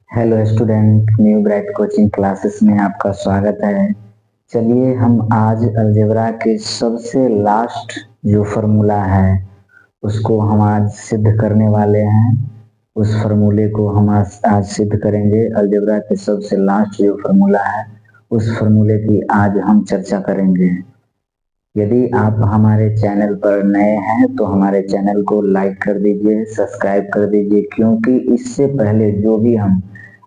Hello student, new bright coaching classes में आपका स्वागत है। चलिए हम आज अलजेब्रा के सबसे लास्ट जो फार्मूला है उसको हम आज सिद्ध करने वाले हैं। उस फार्मूले को हम आज सिद्ध करेंगे। अलजेब्रा के सबसे लास्ट जो फार्मूला है उस फार्मूले की आज हम चर्चा करेंगे। यदि आप हमारे चैनल पर नए हैं तो हमारे चैनल को लाइक कर दीजिए, सब्सक्राइब कर दीजिए, क्योंकि इससे पहले जो भी हम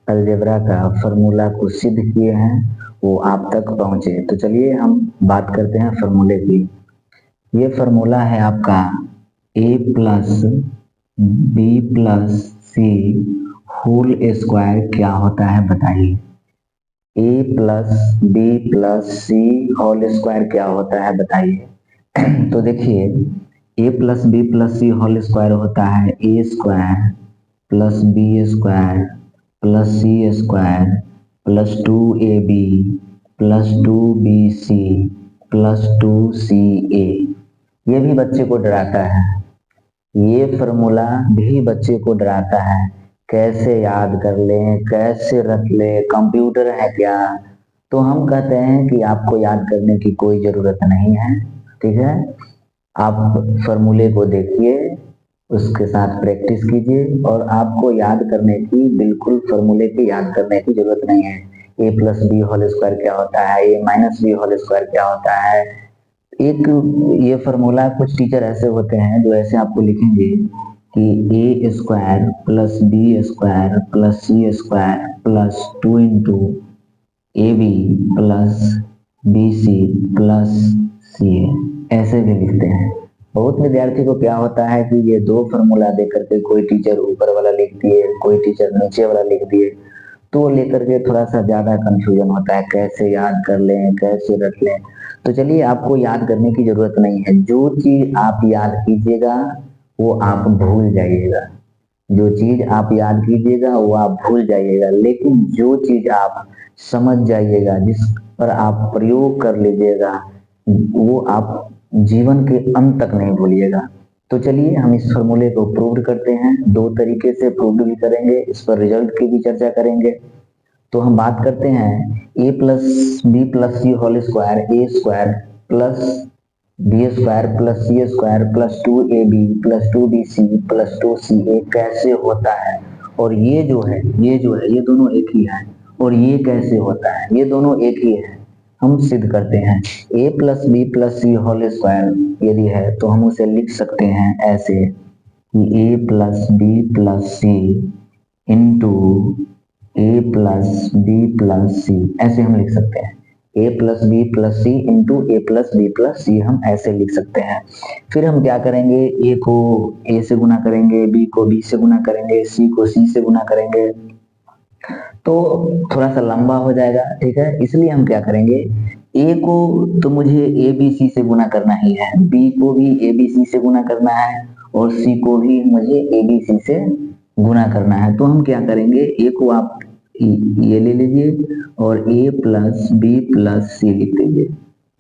अलजेब्रा का फार्मूला को सिद्ध किए हैं वो आप तक पहुंचे। तो चलिए हम बात करते हैं फार्मूले की। ये फार्मूला है आपका a plus B plus C whole square क्या होता है बताइए। a plus B plus C whole square क्या होता है बताइए। तो देखिए a plus B plus C whole square होता है a square plus B square plus C square plus 2ab plus 2bc plus 2ca। ये भी बच्चे को डराता है, ये फार्मूला भी बच्चे को डराता है। कैसे याद कर लें, कैसे रख लें, कंप्यूटर है क्या। तो हम कहते हैं कि आपको याद करने की कोई ज़रूरत नहीं है, ठीक है। आप फार्मूले को देखिए, उसके साथ प्रैक्टिस कीजिए और आपको याद करने की, बिल्कुल फार्मूले की याद करने की जरूरत नहीं है। ए प्लस बी होल स्क्वायर क्या होता है, ए माइनस बी होल स्क्वायर क्या होता है। एक ये फार्मूला कुछ टीचर ऐसे होते हैं जो ऐसे आपको लिखेंगे कि A square plus B square plus C square plus 2 into A B plus B C plus C A, ऐसे भी लिखते हैं। बहुत विद्यार्थी को क्या होता है कि ये दो फार्मूला दे करके कोई टीचर ऊपर वाला लिख दिए, कोई टीचर नीचे वाला लिख दिए, तो लेकर के थोड़ा सा ज्यादा कंफ्यूजन होता है, कैसे याद कर लें, कैसे रख लें। तो चलिए आपको याद करने की जरूरत नहीं है। जो चीज आप याद कीजिएगा वो आप भूल जाइएगा, जो चीज आप याद कीजिएगा वो आप भूल जाइएगा, लेकिन जो चीज आप समझ जाइएगा, जिस पर आप प्रयोग कर लीजिएगा, वो आप जीवन के अंत तक नहीं भूलिएगा। तो चलिए हम इस फार्मूले को प्रूव करते हैं। दो तरीके से प्रूव भी करेंगे, इस पर रिजल्ट की भी चर्चा करेंगे। तो हम बात करते हैं A plus B plus C whole square, A square plus B square plus C square plus 2ab plus 2bc plus 2ca कैसे होता है। और ये जो है ये दोनों एक ही है, और ये कैसे होता है, ये दोनों एक ही है। हम सिद्ध करते हैं a plus B plus C whole square यदि है तो हम उसे लिख सकते हैं ऐसे कि a plus B plus C into A plus B plus C, ऐसे हम लिख सकते हैं। A plus B plus C into A plus B plus C हम ऐसे लिख सकते हैं। फिर हम क्या करेंगे, ए को ए से गुना करेंगे, बी को बी से गुना करेंगे, सी को सी से गुना करेंगे, तो थोड़ा सा लंबा हो जाएगा, ठीक है। इसलिए हम क्या करेंगे, ए को तो मुझे ए बी सी से गुना करना ही है, बी को भी ए बी सी से गुना करना है, और सी को भी मुझे ए बी सी से गुना करना है। तो हम क्या करेंगे, ए को आप ये ले लीजिए और ए प्लस बी प्लस सी लिख दीजिए,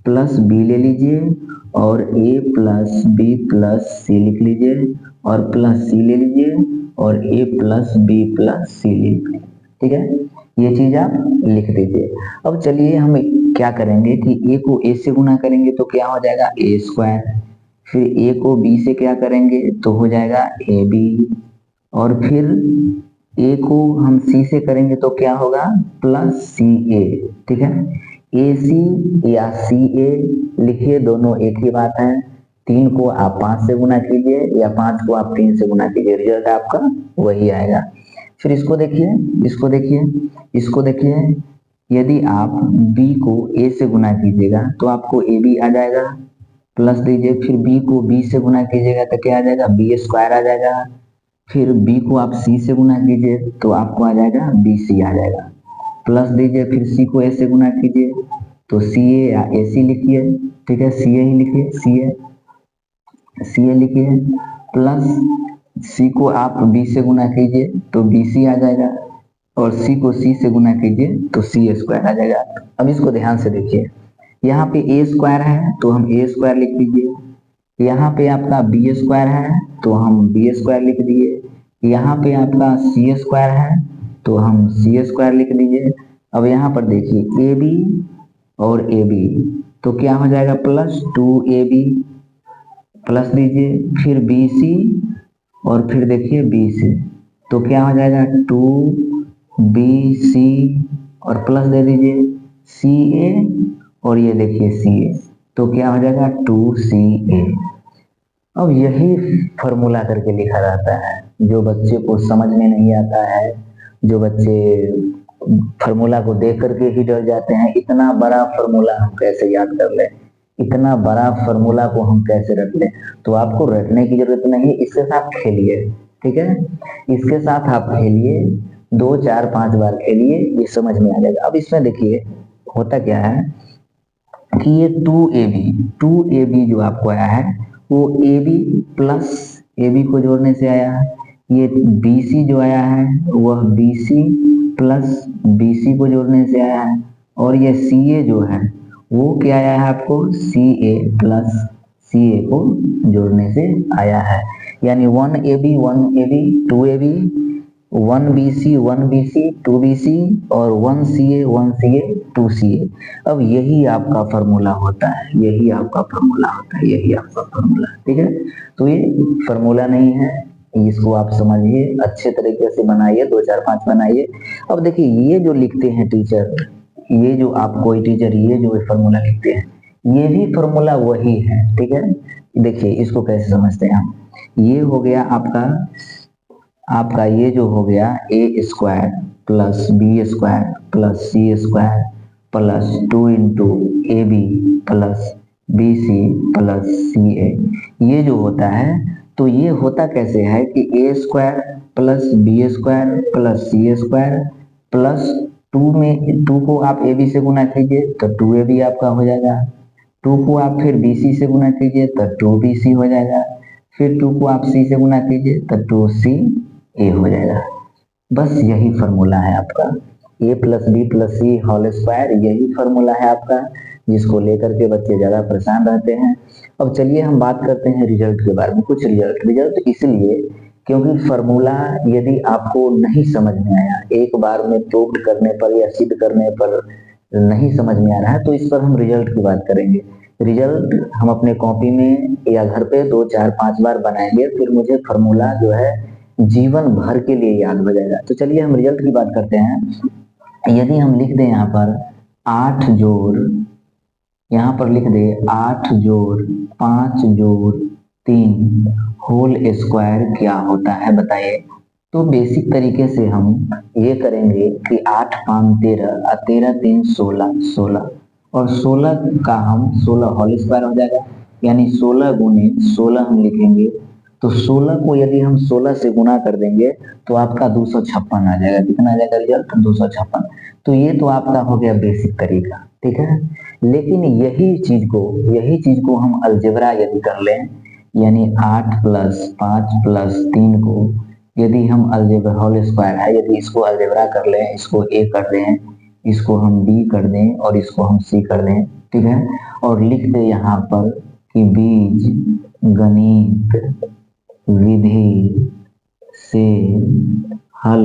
प्लस बी ले लीजिए और ए प्लस बी प्लस सी लिख लीजिए, और प्लस सी ले लीजिए और ए प्लस बी प्लस सी लिख लीजिए, ठीक है। ये चीज आप लिख दीजिए। अब चलिए हम क्या करेंगे कि ए को ए से गुना करेंगे तो क्या हो जाएगा ए स्क्वायर, फिर ए को बी से क्या करेंगे तो हो जाएगा ए बी, और फिर ए को हम सी से करेंगे तो क्या होगा प्लस सी ए, ठीक है। ए सी या सी ए लिखिए, दोनों एक ही बात है। 3 को आप 5 से गुना कीजिए या 5 को आप 3 से गुना कीजिए, रिजल्ट आपका वही आएगा। फिर इसको देखिए, इसको देखिए, इसको देखिए, यदि आप b को a से गुना कीजिएगा तो आपको ए बी आ जाएगा, प्लस दीजिए, फिर b को b से गुना कीजिएगा तो क्या आ जाएगा बी स्क्वायर आ जाएगा, फिर b को आप c से गुना कीजिए तो आपको आ जाएगा बी सी आ जाएगा, प्लस दीजिए, फिर c को a से गुना कीजिए तो सी ए या ए सी लिखिए, ठीक है, सी ए ही लिखिए, सी ए लिखिए, प्लस सी को आप बी से गुना कीजिए तो बी सी आ जाएगा, और सी को सी से गुना कीजिए तो सी स्क्वायर आ जाएगा। अब इसको ध्यान से देखिए, यहाँ पे ए स्क्वायर है तो हम ए स्क्वायर लिख दीजिए, यहाँ पे आपका बी स्क्वायर है तो हम बी स्क्वायर लिख दिए, यहाँ पे आपका सी स्क्वायर है तो हम सी स्क्वायर लिख दीजिए। अब यहाँ पर देखिए ए बी और ए बी, तो क्या हो जाएगा प्लस 2ab प्लस दीजिए, फिर बी सी और फिर देखिए बी सी, तो क्या हो जाएगा 2bc और प्लस दे दीजिए ca और ये देखिए ca, तो क्या हो जाएगा 2ca। अब यही फॉर्मूला करके लिखा जाता है। जो बच्चे को समझ में नहीं आता है, जो बच्चे फॉर्मूला को देख करके ही डर जाते हैं, इतना बड़ा फॉर्मूला हम कैसे याद कर लें, इतना बड़ा फॉर्मूला को हम कैसे रट लें। तो आपको रटने की जरूरत नहीं, इसके साथ खेलिए, ठीक है, इसके साथ आप खेलिए, 2 4 5 बार खेलिए, ये समझ में आ जाएगा। अब इसमें देखिए होता क्या है कि ये 2ab जो आपको आया है वो ab प्लस ab को जोड़ने से आया है, ये bc जो आया है वह bc प्लस bc को जोड़ने से आया है, और ये ca जो है वो क्या आया है आपको ca प्लस ca को जोड़ने से आया है। यानी 1ab 2ab 1bc 2bc और 1ca 2ca। अब यही आपका फॉर्मूला होता है, यही आपका फॉर्मूला होता है, यही आपका फॉर्मूला, ठीक है। तो ये फॉर्मूला नहीं है, इसको आप समझिए, अच्छे तरीके से बनाइए, 2 4 5 बनाइए। अब देखिए ये जो लिखते हैं टीचर, ये जो आप कोई टीचर ये जो फॉर्मूला लिखते हैं, ये भी फॉर्मूला वही है, ठीक है। देखिए इसको कैसे समझते हैं हम, ये हो गया आपका ये जो हो गया A square plus B square plus C square plus 2 into A B plus B C plus C A, ये जो होता है, तो ये होता कैसे है कि A square plus B square plus C square plus 2 में 2 को आप ए बी से गुना कीजिए तो 2ab आपका हो जाएगा, 2 को आप फिर बी सी से गुना कीजिए तो 2bc हो जाएगा, फिर 2 को आप सी से गुना कीजिए तो 2ca हो जाएगा। बस यही फॉर्मूला है आपका, a plus B plus C whole square, यही फॉर्मूला है आपका, जिसको लेकर के बच्चे ज़्यादा परेशान रहते हैं। अब चलिए हम बात करते हैं रिजल्ट के बारे में। कुछ रिजल्ट इसलिए क्योंकि फॉर्मूला यदि आपको नहीं समझ में आया, एक बार में प्रूव करने पर या सिद्ध करने पर नहीं समझ में आ रहा है, तो इस पर हम रिजल्ट की बात करेंगे। रिजल्ट हम अपने कॉपी में या घर पे 2 4 5 बार बनाएंगे, फिर मुझे फॉर्मूला जो है जीवन भर के लिए याद हो जाएगा। तो चलिए हम रिजल्ट की बात करते हैं। यदि हम लिख दें यहाँ पर 8 जोड़, यहाँ पर लिख दे 8 जोड़ 5 जोड़ 3 होल स्क्वायर क्या होता है बताइए। तो बेसिक तरीके से हम ये करेंगे कि 8 5 13 और 13 3 16 और 16 का हम 16 होल स्क्वायर हो जाएगा, यानी 16 गुने 16 हम लिखेंगे। तो 16 को यदि हम 16 से गुना कर देंगे तो आपका 256 आ जाएगा। कितना आ जाएगा रिजल्ट? 256। तो ये तो आपका हो गया बेसिक तरीका, ठीक है। लेकिन यही चीज को हम अलजेब्रा यदि कर लें, यानी 8 प्लस 5 प्लस 3 को यदि हम अलजेब्रा होल स्क्वायर है, यदि इसको अलजेब्रा कर लें, इसको a कर दें, इसको हम b कर दें और इसको हम c कर दें, ठीक है, और लिख दे यहाँ पर कि बीज गणित विधि से हल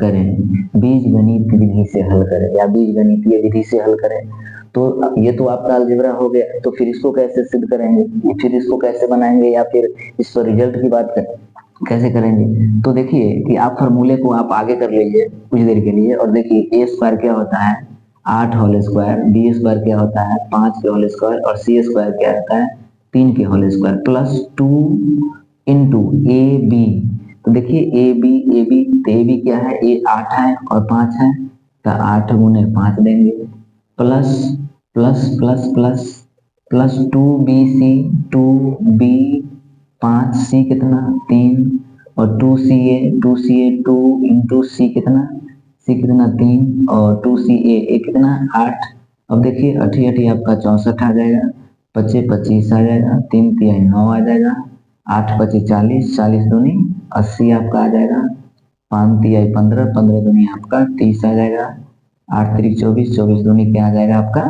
करें, बीज गणित विधि से हल करें या बीज गणितीय विधि से हल करें। तो ये तो आपका अलजेब्रा हो गया। तो फिर इसको कैसे सिद्ध करेंगे, फिर इसको कैसे बनाएंगे, या फिर इस पर रिजल्ट की बात कैसे करेंगे। तो देखिए कि आप फॉर्मूले को आप आगे कर लीजिए कुछ देर के लिए, और देखिए ए स्क्वायर क्या होता है 8 होल स्क्वायर, बी स्क्वायर क्या होता है 5 के होल स्क्वायर, और सी स्क्वायर क्या होता है 3 के होल स्क्वायर, प्लस 2 इंटू ए बी। तो देखिए ए बी क्या है, ए 8 है और 5 है, तो 8 गुने 5 देंगे, plus plus plus plus plus 2bc 2b 5c कितना 3 और 2ca 2 इंटू c कितना 3 और 2ca कितना 8। अब देखिए 8 आपका 64 आ जाएगा, 25 25 आ जाएगा, 3 3 9 आ जाएगा, 8 25 40 40 दूनी 80 आपका आ जाएगा, 5 3 15 15 दूनी आपका 30 आ जाएगा, 8 3 24 24 दूनी क्या आ जाएगा आपका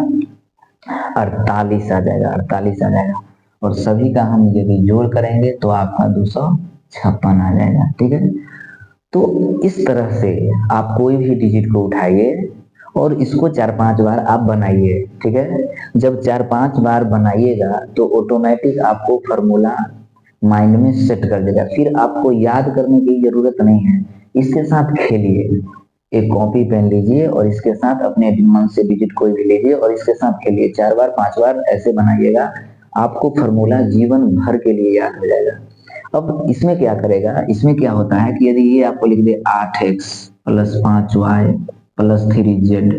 48 आ जाएगा, 48 आ जाएगा। और सभी का हम यदि जोड़ करेंगे तो आपका 256 आ जाएगा, ठीक है। तो इस तरह से आप कोई भी डिजिट को उठाइए और इसको 4-5 बार आप बनाइए, ठीक है। जब 4-5 बार बनाइएगा तो ऑटोमेटिक आपको फॉर्मूला माइंड में सेट कर देगा, फिर आपको याद करने की जरूरत नहीं है। इसके साथ खेलिए, एक कॉपी पेन लीजिए और इसके साथ अपने मन से डिजिट कोई भी लीजिए और इसके साथ खेलिए, 4 बार 5 बार ऐसे बनाइएगा, आपको फॉर्मूला जीवन भर के लिए याद हो जाएगा। अब इसमें क्या करेगा, इसमें क्या होता है कि यदि ये आपको लिख दे 8x plus 5y plus 3z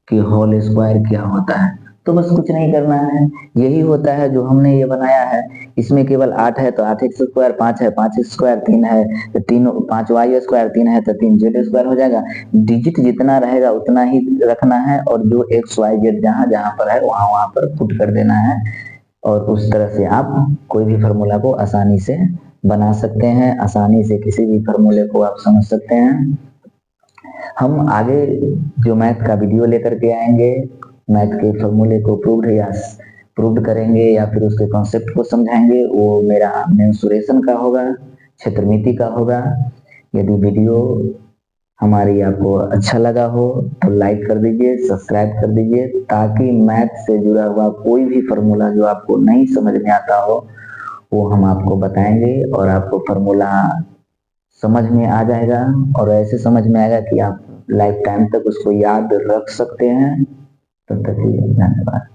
की होल स्क्वायर क्या होता है, तो बस कुछ नहीं करना है, यही होता है जो हमने ये बनाया है। इसमें केवल 8 है तो 8x स्क्वायर, 5 है 5x स्क्वायर, 3 है तो 3, 5y स्क्वायर, 3 है तो 3z स्क्वायर हो जाएगा। डिजिट जितना रहेगा उतना ही रखना है और जो एक्स वाई जेड जहां जहां पर है वहां वहां पर पुट कर देना है और उस तरह से आप कोई भी फॉर्मूला को आसानी से बना सकते हैं, आसानी से किसी भी फॉर्मूले को आप समझ सकते हैं। हम आगे जो मैथ का वीडियो लेकर के आएंगे, मैथ के फॉर्मूले को प्रूव्ड करेंगे या फिर उसके कॉन्सेप्ट को समझाएंगे, वो मेरा मेंसुरेशन का होगा, क्षेत्रमिति का होगा। यदि वीडियो हमारी आपको अच्छा लगा हो तो लाइक कर दीजिए, सब्सक्राइब कर दीजिए, ताकि मैथ से जुड़ा हुआ कोई भी फॉर्मूला जो आपको नहीं समझ में आता हो वो हम आपको बताएंगे और आपको फॉर्मूला समझ में आ जाएगा और ऐसे समझ में आएगा कि आप लाइफ टाइम तक उसको याद रख सकते हैं। तब तक के लिए धन्यवाद।